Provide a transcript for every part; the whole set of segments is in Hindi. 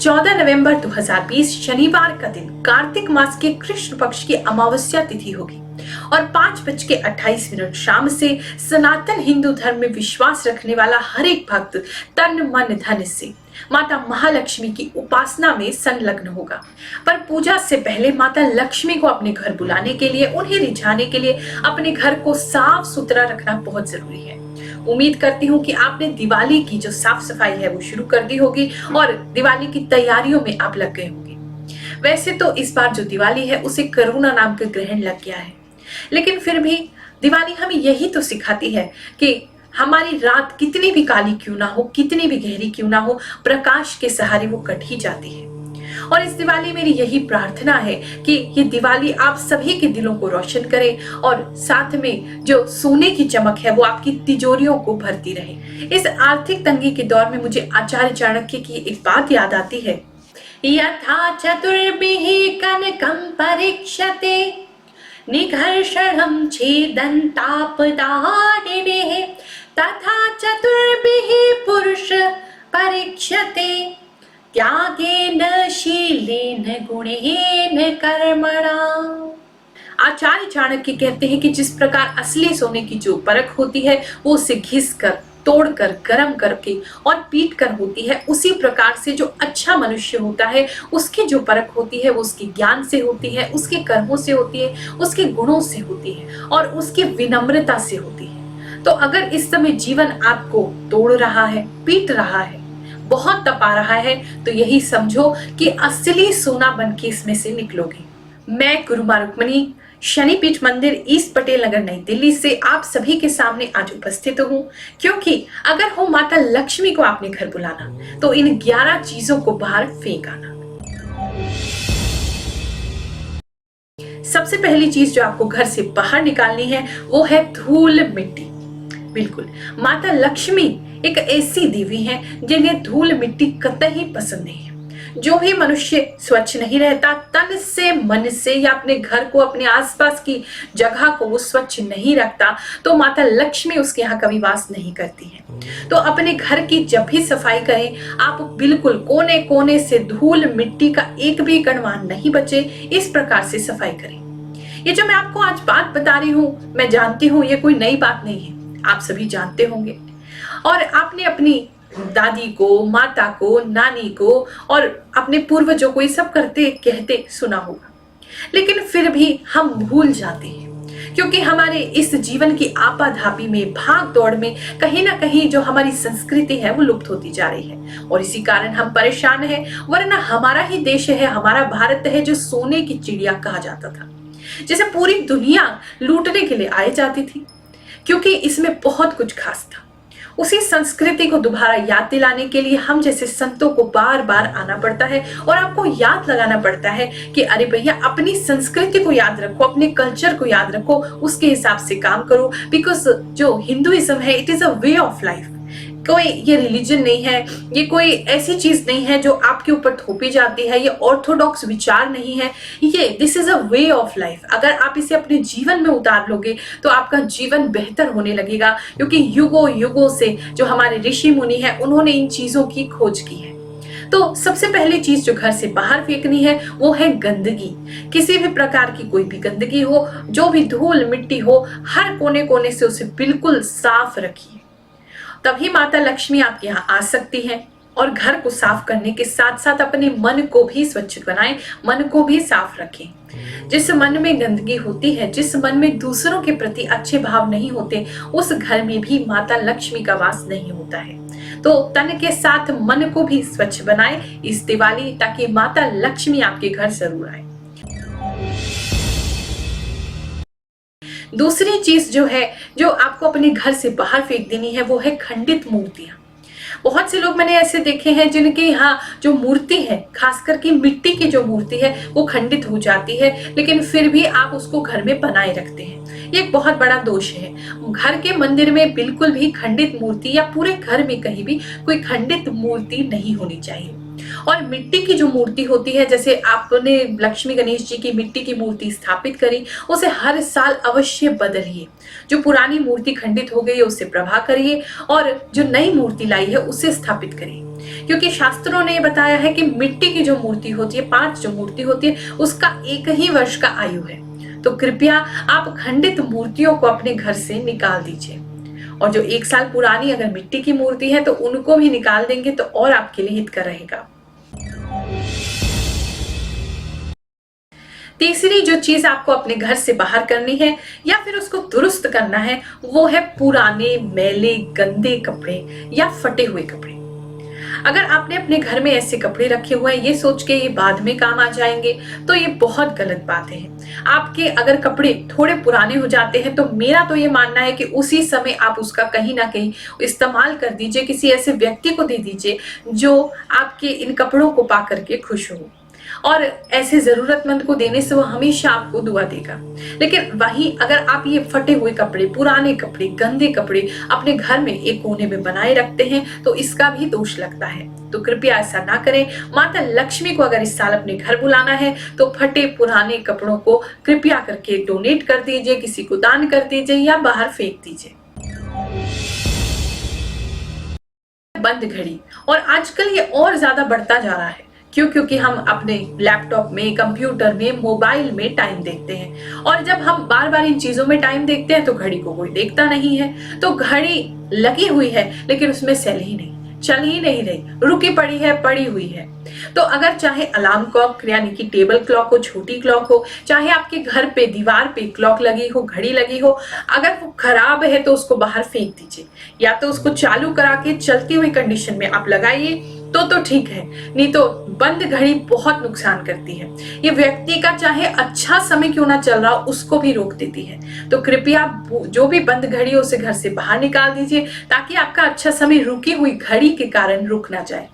14 नवंबर 2020 शनिवार का दिन कार्तिक मास के कृष्ण पक्ष की अमावस्या तिथि होगी और 5:28 शाम से सनातन हिंदू धर्म में विश्वास रखने वाला हर एक भक्त तन मन धन से माता महालक्ष्मी की उपासना में संलग्न होगा। पर पूजा से पहले माता लक्ष्मी को अपने घर बुलाने के लिए, उन्हें रिझाने के लिए अपने घर को साफ सुथरा रखना बहुत जरूरी है। उम्मीद करती हूँ कि आपने दिवाली की जो साफ सफाई है वो शुरू कर दी होगी और दिवाली की तैयारियों में आप लग गए होंगे। वैसे तो इस बार जो दिवाली है उसे कोरोना नाम का ग्रहण लग गया है, लेकिन फिर भी दिवाली हमें यही तो सिखाती है कि हमारी रात कितनी भी काली क्यों ना हो, कितनी भी गहरी क्यों ना हो, प्रकाश के सहारे वो कट ही जाती है। और इस दिवाली मेरी यही प्रार्थना है कि ये दिवाली आप सभी के दिलों को रोशन करे और साथ में जो सोने की चमक है वो आपकी तिजोरियों को भरती रहे। इस आर्थिक तंगी के दौर में मुझे आचार्य चाणक्य की एक बात याद आती है, यथा चतुर्भिः कनकं परीक्षते निघर्षणं छेदन्तापदारिणेः तथा चतुर्भिः पुरुष परीक्षते त्यागेन शीलेन गुणेन कर्मणा। आचार्य चाणक्य कहते हैं कि जिस प्रकार असली सोने की जो परख होती है वो उसे घिस कर, तोड़कर, गर्म करके और पीट कर होती है, उसी प्रकार से जो अच्छा मनुष्य होता है उसकी जो परख होती है वो उसके ज्ञान से होती है, उसके कर्मों से होती है, उसके गुणों से होती है और उसकी विनम्रता से होती है। तो अगर इस समय जीवन आपको तोड़ रहा है, पीट रहा है, बहुत तपा रहा है, तो यही समझो कि असली सोना बनके इसमें से निकलोगे। मैं गुरुमा रुक्मणी शनिपीठ मंदिर ईस्ट पटेल नगर नई दिल्ली से आप सभी के सामने आज उपस्थित हूँ, क्योंकि अगर हो माता लक्ष्मी को आपने घर बुलाना तो इन 11 चीजों को बाहर फेंक आना। सबसे पहली चीज जो आपको घर से बाहर निकालनी है वो है धूल मिट्टी। बिल्कुल, माता लक्ष्मी एक ऐसी देवी है जिन्हें धूल मिट्टी कतई पसंद नहीं है। जो भी मनुष्य स्वच्छ नहीं रहता, तन से, मन से या अपने घर को, अपने आसपास की जगह को वो स्वच्छ नहीं रखता, तो माता लक्ष्मी उसके यहाँ कभी वास नहीं करती है। तो अपने घर की जब भी सफाई करें, आप बिल्कुल कोने कोने से धूल मिट्टी का एक भी कण वहां नहीं बचे, इस प्रकार से सफाई करें। ये जो मैं आपको आज बात बता रही हूँ, मैं जानती हूँ ये कोई नई बात नहीं है, आप सभी जानते होंगे और आपने अपनी दादी को, माता को, नानी को और अपने पूर्वजों को ये सब करते कहते सुना होगा। लेकिन फिर भी हम भूल जाते हैं, क्योंकि हमारे इस जीवन की आपाधापी में, भाग दौड़ में कहीं ना कहीं जो हमारी संस्कृति है वो लुप्त होती जा रही है और इसी कारण हम परेशान हैं। वरना हमारा ही देश है, हमारा भारत है, जो सोने की चिड़िया कहा जाता था, जिसे पूरी दुनिया लूटने के लिए आई जाती थी, क्योंकि इसमें बहुत कुछ खास था। उसी संस्कृति को दोबारा याद दिलाने के लिए हम जैसे संतों को बार बार आना पड़ता है और आपको याद लगाना पड़ता है कि अरे भैया, अपनी संस्कृति को याद रखो, अपने कल्चर को याद रखो, उसके हिसाब से काम करो। बिकॉज जो हिंदुइज्म है, it is a way of life. कोई ये रिलीजन नहीं है, ये कोई ऐसी चीज नहीं है जो आपके ऊपर थोपी जाती है, ये ऑर्थोडॉक्स विचार नहीं है, ये this is a way of life. अगर आप इसे अपने जीवन में उतार लोगे तो आपका जीवन बेहतर होने लगेगा, क्योंकि युगों युगों से जो हमारे ऋषि मुनि हैं उन्होंने इन चीजों की खोज की है। तो सबसे पहली चीज जो घर से बाहर फेंकनी है वो है गंदगी। किसी भी प्रकार की कोई भी गंदगी हो, जो भी धूल मिट्टी हो, हर कोने कोने से उसे बिल्कुल साफ रखिए, तभी माता लक्ष्मी आपके यहाँ आ सकती है। और घर को साफ करने के साथ साथ अपने मन को भी स्वच्छ बनाएं, मन को भी साफ रखें। जिस मन में गंदगी होती है, जिस मन में दूसरों के प्रति अच्छे भाव नहीं होते, उस घर में भी माता लक्ष्मी का वास नहीं होता है। तो तन के साथ मन को भी स्वच्छ बनाएं इस दिवाली, ताकि माता लक्ष्मी आपके घर जरूर आए। दूसरी चीज जो है, जो आपको अपने घर से बाहर फेंक देनी है, वो है खंडित मूर्तियां। बहुत से लोग मैंने ऐसे देखे हैं जिनके यहाँ जो मूर्ति है, खास करके मिट्टी की जो मूर्ति है, वो खंडित हो जाती है, लेकिन फिर भी आप उसको घर में बनाए रखते हैं। ये एक बहुत बड़ा दोष है। घर के मंदिर में बिल्कुल भी खंडित मूर्ति या पूरे घर में कहीं भी कोई खंडित मूर्ति नहीं होनी चाहिए। और मिट्टी की जो मूर्ति होती है, जैसे आपने लक्ष्मी गणेश जी की मिट्टी की मूर्ति स्थापित करी, उसे हर साल अवश्य बदलिए। जो पुरानी मूर्ति खंडित हो गई है उसे प्रभा करिए और जो नई मूर्ति लाई है उसे स्थापित करिए। क्योंकि शास्त्रों ने बताया है कि मिट्टी की जो मूर्ति होती है, 5 जो मूर्ति होती है, उसका 1 ही वर्ष का आयु है। तो कृपया आप खंडित मूर्तियों को अपने घर से निकाल दीजिए। और जो 1 साल पुरानी अगर मिट्टी की मूर्ति है तो उनको भी निकाल देंगे तो और आपके लिए हितकर रहेगा। तीसरी जो चीज आपको अपने घर से बाहर करनी है या फिर उसको दुरुस्त करना है, वो है पुराने, मैले, गंदे कपड़े या फटे हुए कपड़े। अगर आपने अपने घर में ऐसे कपड़े रखे हुए हैं ये सोच के ये बाद में काम आ जाएंगे, तो ये बहुत गलत बात है। आपके अगर कपड़े थोड़े पुराने हो जाते हैं तो मेरा तो ये मानना है कि उसी समय आप उसका कहीं ना कहीं इस्तेमाल कर दीजिए, किसी ऐसे व्यक्ति को दे दीजिए जो आपके इन कपड़ों को पा करके खुश हो। और ऐसे जरूरतमंद को देने से वो हमेशा आपको दुआ देगा। लेकिन वहीं अगर आप ये फटे हुए कपड़े, पुराने कपड़े, गंदे कपड़े अपने घर में एक कोने में बनाए रखते हैं तो इसका भी दोष लगता है। तो कृपया ऐसा ना करें। माता लक्ष्मी को अगर इस साल अपने घर बुलाना है तो फटे पुराने कपड़ों को कृपया करके डोनेट कर दीजिए, किसी को दान कर दीजिए या बाहर फेंक दीजिए। बंद घड़ी, और आजकल ये और ज्यादा बढ़ता जा रहा है। क्यों? क्योंकि हम अपने लैपटॉप में, कंप्यूटर में, मोबाइल में टाइम देखते हैं, और जब हम बार बार इन चीजों में टाइम देखते हैं तो घड़ी को कोई देखता नहीं है। तो घड़ी लगी हुई है लेकिन उसमें सेल ही नहीं, चल ही नहीं रही, रुकी पड़ी है, पड़ी हुई है। तो अगर चाहे अलार्म क्लॉक यानी कि टेबल क्लॉक हो, छोटी क्लॉक हो, चाहे आपके घर पे दीवार पे क्लॉक लगी हो, घड़ी लगी हो, अगर वो खराब है तो उसको बाहर फेंक दीजिए, या तो उसको चालू करा के चलती हुई कंडीशन में आप लगाइए तो ठीक है, नहीं तो बंद घड़ी बहुत नुकसान करती है। ये व्यक्ति का चाहे अच्छा समय क्यों ना चल रहा हो उसको भी रोक देती है। तो कृपया जो भी बंद घड़ी है उसे घर से बाहर निकाल दीजिए ताकि आपका अच्छा समय रुकी हुई घड़ी के कारण रुक ना जाए।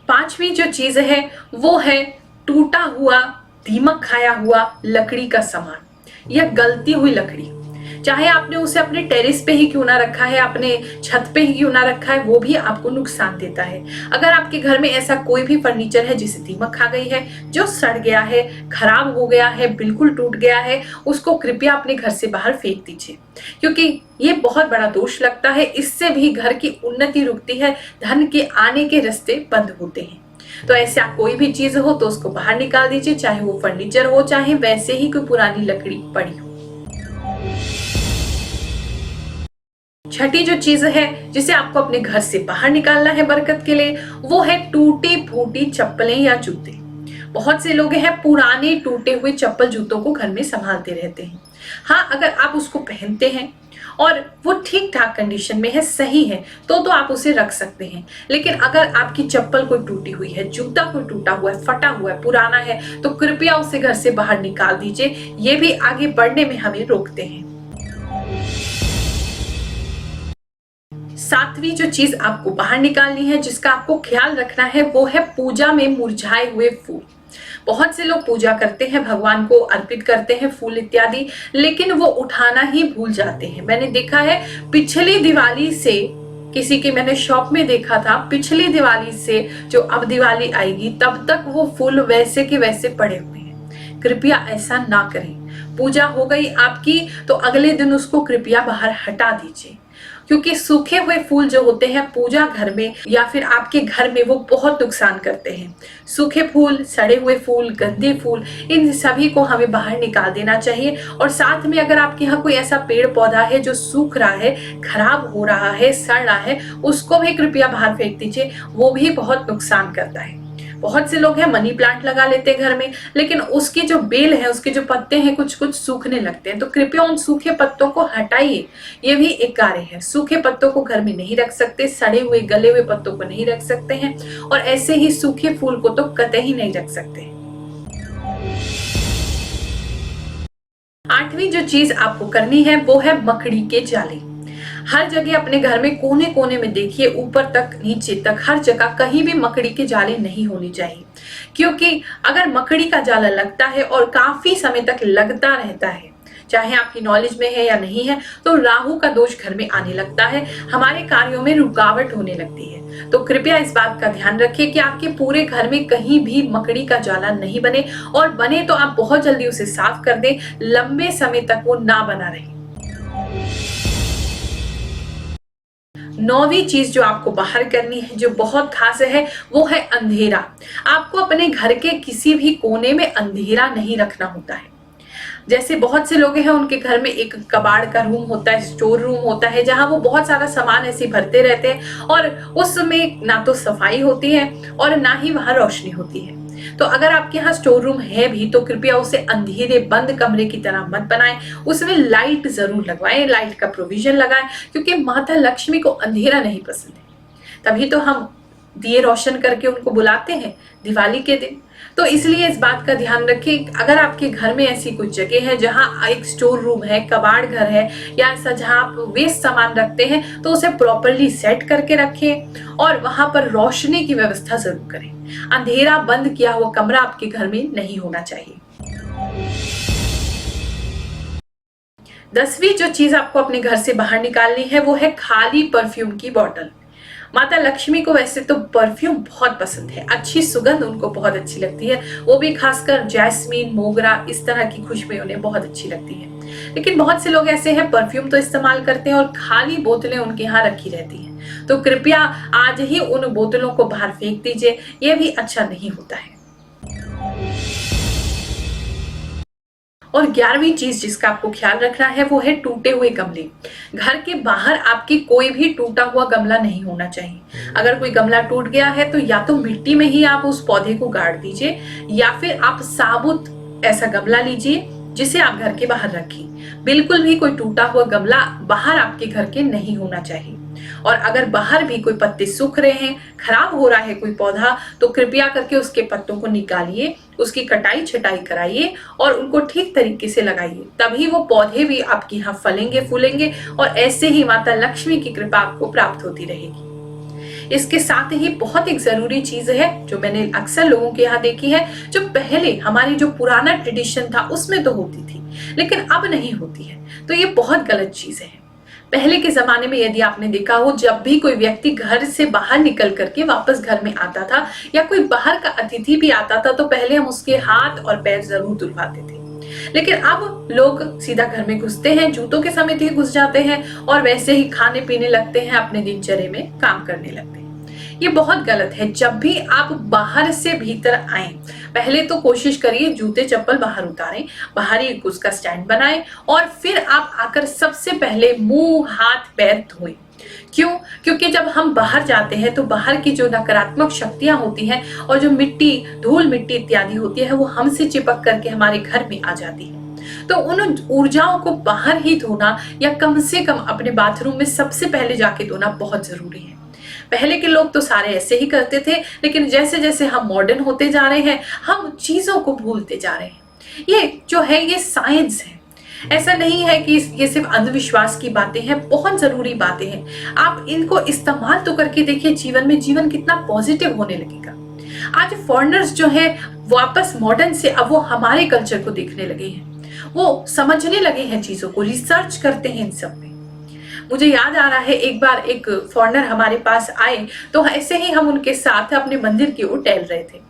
5वीं जो चीज है वो है टूटा हुआ, दीमक खाया हुआ लकड़ी का सामान या गलती हुई लकड़ी। चाहे आपने उसे अपने टेरेस पे ही क्यों ना रखा है, अपने छत पे ही क्यों ना रखा है, वो भी आपको नुकसान देता है। अगर आपके घर में ऐसा कोई भी फर्नीचर है जिसे दीमक खा गई है, जो सड़ गया है, खराब हो गया है, बिल्कुल टूट गया है, उसको कृपया अपने घर से बाहर फेंक दीजिए, क्योंकि ये बहुत बड़ा दोष लगता है। इससे भी घर की उन्नति रुकती है, धन के आने के रास्ते बंद होते हैं। तो ऐसा कोई भी चीज हो तो उसको बाहर निकाल दीजिए, चाहे वो फर्नीचर हो, चाहे वैसे ही कोई पुरानी लकड़ी पड़ी हो। छठी जो चीज है जिसे आपको अपने घर से बाहर निकालना है बरकत के लिए, वो है टूटी फूटी चप्पलें या जूते। बहुत से लोग हैं पुराने टूटे हुए चप्पल जूतों को घर में संभालते रहते हैं। हाँ, अगर आप उसको पहनते हैं और वो ठीक ठाक कंडीशन में है, सही है, तो आप उसे रख सकते हैं। लेकिन अगर आपकी चप्पल कोई टूटी हुई है, जूता कोई टूटा हुआ है, फटा हुआ है, पुराना है, तो कृपया उसे घर से बाहर निकाल दीजिए। ये भी आगे बढ़ने में हमें रोकते हैं। 7वीं जो चीज आपको बाहर निकालनी है, जिसका आपको ख्याल रखना है, वो है पूजा में मुरझाए हुए फूल। बहुत से लोग पूजा करते हैं, भगवान को अर्पित करते हैं फूल इत्यादि, लेकिन वो उठाना ही भूल जाते हैं। मैंने देखा है पिछली दिवाली से, किसी के मैंने शॉप में देखा था, पिछली दिवाली से जो अब दिवाली आएगी तब तक वो फूल वैसे के वैसे पड़े हुए हैं। कृपया ऐसा ना करें। पूजा हो गई आपकी तो अगले दिन उसको कृपया बाहर हटा दीजिए, क्योंकि सूखे हुए फूल जो होते हैं पूजा घर में या फिर आपके घर में, वो बहुत नुकसान करते हैं। सूखे फूल, सड़े हुए फूल, गंदे फूल, इन सभी को हमें बाहर निकाल देना चाहिए। और साथ में अगर आपके यहाँ कोई ऐसा पेड़ पौधा है जो सूख रहा है, खराब हो रहा है, सड़ रहा है, उसको भी कृपया बाहर फेंक दीजिए, वो भी बहुत नुकसान करता है। बहुत से लोग हैं मनी प्लांट लगा लेते हैं घर में, लेकिन उसकी जो बेल है, उसके जो पत्ते हैं, कुछ कुछ सूखने लगते हैं। तो कृपया उन सूखे पत्तों को हटाइए। ये भी एक कार्य है। सूखे पत्तों को घर में नहीं रख सकते, सड़े हुए गले हुए पत्तों को नहीं रख सकते हैं, और ऐसे ही सूखे फूल को तो कतई नहीं रख सकते। 8वीं जो चीज आपको करनी है वो है मकड़ी के जाले। हर जगह अपने घर में कोने कोने में देखिए, ऊपर तक, नीचे तक, हर जगह कहीं भी मकड़ी के जाले नहीं होने चाहिए। क्योंकि अगर मकड़ी का जाला लगता है और काफी समय तक लगता रहता है, चाहे आपकी नॉलेज में है या नहीं है, तो राहु का दोष घर में आने लगता है, हमारे कार्यों में रुकावट होने लगती है। तो कृपया इस बात का ध्यान रखिए कि आपके पूरे घर में कहीं भी मकड़ी का जाला नहीं बने, और बने तो आप बहुत जल्दी उसे साफ कर दें, लंबे समय तक वो ना बना रहे। 9वीं चीज जो आपको बाहर करनी है, जो बहुत खास है, वो है अंधेरा। आपको अपने घर के किसी भी कोने में अंधेरा नहीं रखना होता है। जैसे बहुत से लोग हैं, उनके घर में एक कबाड़ का रूम होता है, स्टोर रूम होता है, जहां वो बहुत सारा सामान ऐसे भरते रहते हैं और उसमें ना तो सफाई होती है और ना ही वहां रोशनी होती है। तो अगर आपके यहाँ स्टोर रूम है भी तो कृपया उसे अंधेरे बंद कमरे की तरह मत बनाएं, उसमें लाइट जरूर लगवाएं, लाइट का प्रोविजन लगाएं, क्योंकि माता लक्ष्मी को अंधेरा नहीं पसंद है। तभी तो हम दिए रोशन करके उनको बुलाते हैं दिवाली के दिन। तो इसलिए इस बात का ध्यान रखें, अगर आपके घर में ऐसी कुछ जगह है जहां एक स्टोर रूम है, कबाड़ घर है या ऐसा जहां आप वेस्ट सामान रखते हैं, तो उसे प्रॉपरली सेट करके रखें और वहां पर रोशनी की व्यवस्था जरूर करें। अंधेरा बंद किया हुआ कमरा आपके घर में नहीं होना चाहिए। 10वीं जो चीज आपको अपने घर से बाहर निकालनी है वो है खाली परफ्यूम की बोतल। माता लक्ष्मी को वैसे तो परफ्यूम बहुत पसंद है, अच्छी सुगंध उनको बहुत अच्छी लगती है, वो भी खासकर जैस्मीन, मोगरा, इस तरह की खुशबू उन्हें बहुत अच्छी लगती है। लेकिन बहुत से लोग ऐसे हैं परफ्यूम तो इस्तेमाल करते हैं और खाली बोतलें उनके यहाँ रखी रहती हैं। तो कृपया आज ही उन बोतलों को बाहर फेंक दीजिए, ये भी अच्छा नहीं होता है। और 11वीं चीज जिसका आपको ख्याल रखना है वो है टूटे हुए गमले। घर के बाहर आपकी कोई भी टूटा हुआ गमला नहीं होना चाहिए। अगर कोई गमला टूट गया है तो या तो मिट्टी में ही आप उस पौधे को गाड़ दीजिए या फिर आप साबुत ऐसा गमला लीजिए जिसे आप घर के बाहर रखें। बिल्कुल भी कोई टूटा हुआ गमला बाहर आपके घर के नहीं होना चाहिए। और अगर बाहर भी कोई पत्ते सूख रहे हैं, खराब हो रहा है कोई पौधा, तो कृपया करके उसके पत्तों को निकालिए, उसकी कटाई छटाई कराइए और उनको ठीक तरीके से लगाइए। तभी वो पौधे भी आपके यहाँ फलेंगे फूलेंगे और ऐसे ही माता लक्ष्मी की कृपा आपको प्राप्त होती रहेगी। इसके साथ ही बहुत एक जरूरी चीज है जो मैंने अक्सर लोगों के यहाँ देखी है, जो पहले हमारी जो पुराना ट्रेडिशन था उसमें तो होती थी लेकिन अब नहीं होती है, तो ये बहुत गलत चीज है। पहले के जमाने में यदि आपने देखा हो, जब भी कोई व्यक्ति घर से बाहर निकल करके वापस घर में आता था या कोई बाहर का अतिथि भी आता था, तो पहले हम उसके हाथ और पैर जरूर धुलवाते थे। लेकिन अब लोग सीधा घर में घुसते हैं, जूतों के समेत ही घुस जाते हैं और वैसे ही खाने पीने लगते हैं, अपने दिनचर्या में काम करने लगते हैं। ये बहुत गलत है। जब भी आप बाहर से भीतर आए, पहले तो कोशिश करिए जूते चप्पल बाहर उतारें, बाहर ही उसका स्टैंड बनाएं और फिर आप आकर सबसे पहले मुंह हाथ पैर धोएं। क्यों? क्योंकि जब हम बाहर जाते हैं तो बाहर की जो नकारात्मक शक्तियां होती हैं और जो मिट्टी, धूल मिट्टी इत्यादि होती है, वो हमसे चिपक करके हमारे घर में आ जाती है। तो उन ऊर्जाओं को बाहर ही धोना या कम से कम अपने बाथरूम में सबसे पहले जाके धोना बहुत जरूरी है। पहले के लोग तो सारे ऐसे ही करते थे, लेकिन जैसे जैसे हम मॉडर्न होते जा रहे हैं, हम चीजों को भूलते जा रहे हैं। ये जो है ये साइंस है, ऐसा नहीं है कि ये सिर्फ अंधविश्वास की बातें हैं, बहुत जरूरी बातें हैं। आप इनको इस्तेमाल तो करके देखिए जीवन में, जीवन कितना पॉजिटिव होने लगेगा। आज फॉरेनर्स जो है वापस मॉडर्न से अब वो हमारे कल्चर को देखने लगे हैं, वो समझने लगे हैं चीजों को, रिसर्च करते हैं इन सब में। मुझे याद आ रहा है एक बार एक फॉरेनर हमारे पास आए, तो ऐसे ही हम उनके साथ अपने मंदिर की ओर टहल रहे थे।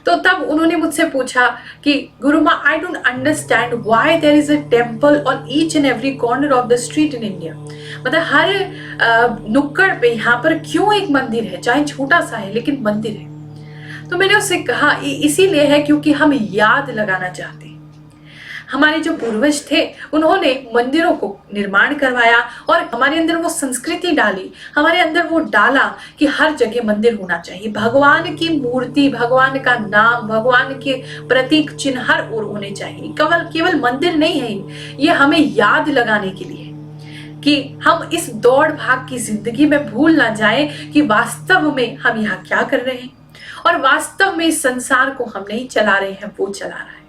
तो तब उन्होंने मुझसे पूछा कि Gurumaa, I don't understand why there is a temple on each and every corner of the street in India. मतलब हर नुक्कड़ पे यहाँ पर क्यों एक मंदिर है, चाहे छोटा सा है लेकिन मंदिर है। तो मैंने उससे कहा इसीलिए है क्योंकि हम याद लगाना चाहते हैं। हमारे जो पूर्वज थे उन्होंने मंदिरों को निर्माण करवाया और हमारे अंदर वो संस्कृति डाली, हमारे अंदर वो डाला कि हर जगह मंदिर होना चाहिए, भगवान की मूर्ति, भगवान का नाम, भगवान के प्रतीक चिन्ह हर ओर होने चाहिए। केवल मंदिर नहीं है ये हमें याद लगाने के लिए कि हम इस दौड़ भाग की जिंदगी में भूल ना जाए कि वास्तव में हम यहाँ क्या कर रहे हैं और वास्तव में इस संसार को हम नहीं चला रहे हैं, वो चला रहा है।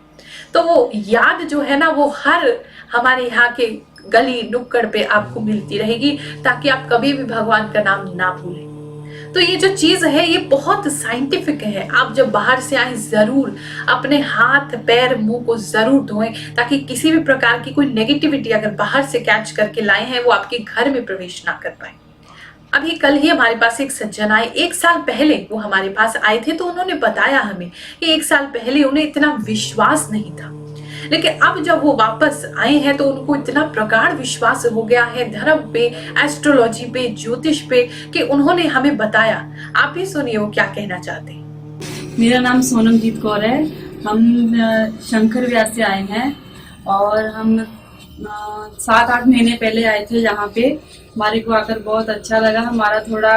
तो वो याद जो है ना, वो हर हमारे यहाँ के गली नुक्कड़ पे आपको मिलती रहेगी, ताकि आप कभी भी भगवान का नाम ना भूलें। तो ये जो चीज है ये बहुत साइंटिफिक है। आप जब बाहर से आए जरूर अपने हाथ पैर मुंह को जरूर धोएं, ताकि किसी भी प्रकार की कोई नेगेटिविटी अगर बाहर से कैच करके लाए हैं वो आपके घर में प्रवेश ना कर पाए। अभी कल ही हमारे पास एक सज्जन आए, 1 साल पहले वो हमारे पास आए थे। तो उन्होंने बताया हमें कि 1 साल पहले उन्हें इतना विश्वास नहीं था लेकिन अब जब वो वापस आए हैं तो उनको इतना प्रगाढ़ विश्वास हो गया है धर्म पे, एस्ट्रोलॉजी पे, ज्योतिष पे कि उन्होंने हमें बताया। आप भी सुनिए वो क्या कहना चाहते हैं। मेरा नाम सोनमजीत कौर है। हम शंकर व्यास से आए हैं और हम 7-8 महीने पहले आए थे यहाँ पे। हमारे को आकर बहुत अच्छा लगा। हमारा थोड़ा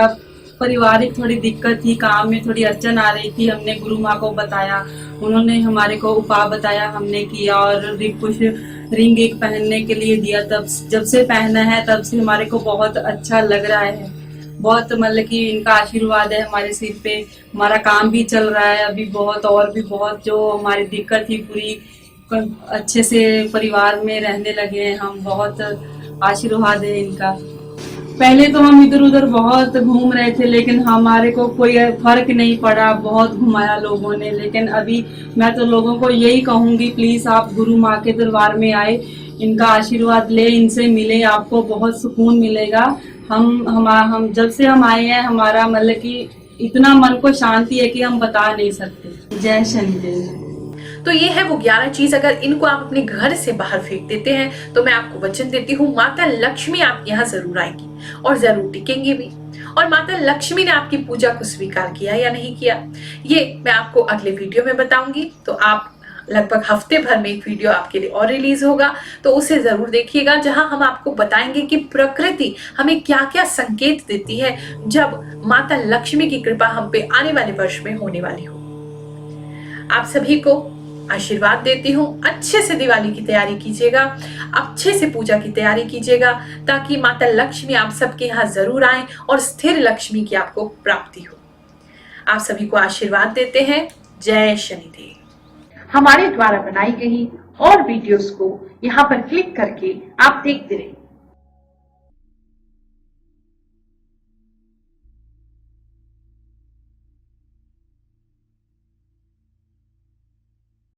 पारिवारिक थोड़ी दिक्कत थी, काम में थोड़ी अड़चन आ रही थी। हमने गुरु माँ को बताया, उन्होंने हमारे को उपाय बताया, हमने किया और कुछ रिंग एक पहनने के लिए दिया। तब जब से पहना है तब से हमारे को बहुत अच्छा लग रहा है। बहुत मतलब कि इनका आशीर्वाद है हमारे सिर पे। हमारा काम भी चल रहा है अभी बहुत, और भी बहुत जो हमारी दिक्कत थी पूरी अच्छे से परिवार में रहने लगे हैं हम। बहुत आशीर्वाद है इनका। पहले तो हम इधर उधर बहुत घूम रहे थे लेकिन हमारे को कोई फर्क नहीं पड़ा। बहुत घुमाया लोगों ने, लेकिन अभी मैं तो लोगों को यही कहूंगी, प्लीज आप गुरु माँ के दरबार में आए, इनका आशीर्वाद ले, इनसे मिले, आपको बहुत सुकून मिलेगा। हम जब से हम आए हैं हमारा मतलब कि इतना मन को शांति है कि हम बता नहीं सकते। जय शनिदेव। तो ये है वो 11 चीज, अगर इनको आप अपने घर से बाहर फेंक देते हैं तो मैं आपको वचन देती हूँ माता लक्ष्मी आप यहाँ जरूर आएंगी और जरूर टिकेंगी भी। और माता लक्ष्मी ने आपकी पूजा को स्वीकार किया या नहीं किया ये मैं आपको अगले वीडियो में बताऊंगी। तो आप लगभग हफ्ते भर में एक वीडियो आपके लिए और रिलीज होगा, तो उसे जरूर देखिएगा, जहां हम आपको बताएंगे कि प्रकृति हमें क्या क्या संकेत देती है जब माता लक्ष्मी की कृपा हम पे आने वाले वर्ष में होने वाली हो। आप सभी को आशीर्वाद देती हूँ, अच्छे से दिवाली की तैयारी कीजिएगा, अच्छे से पूजा की तैयारी कीजिएगा, ताकि माता लक्ष्मी आप सबके यहाँ जरूर आए और स्थिर लक्ष्मी की आपको प्राप्ति हो। आप सभी को आशीर्वाद देते हैं। जय शनिदेव। हमारे द्वारा बनाई गई और वीडियोस को यहाँ पर क्लिक करके आप देखते रहिए।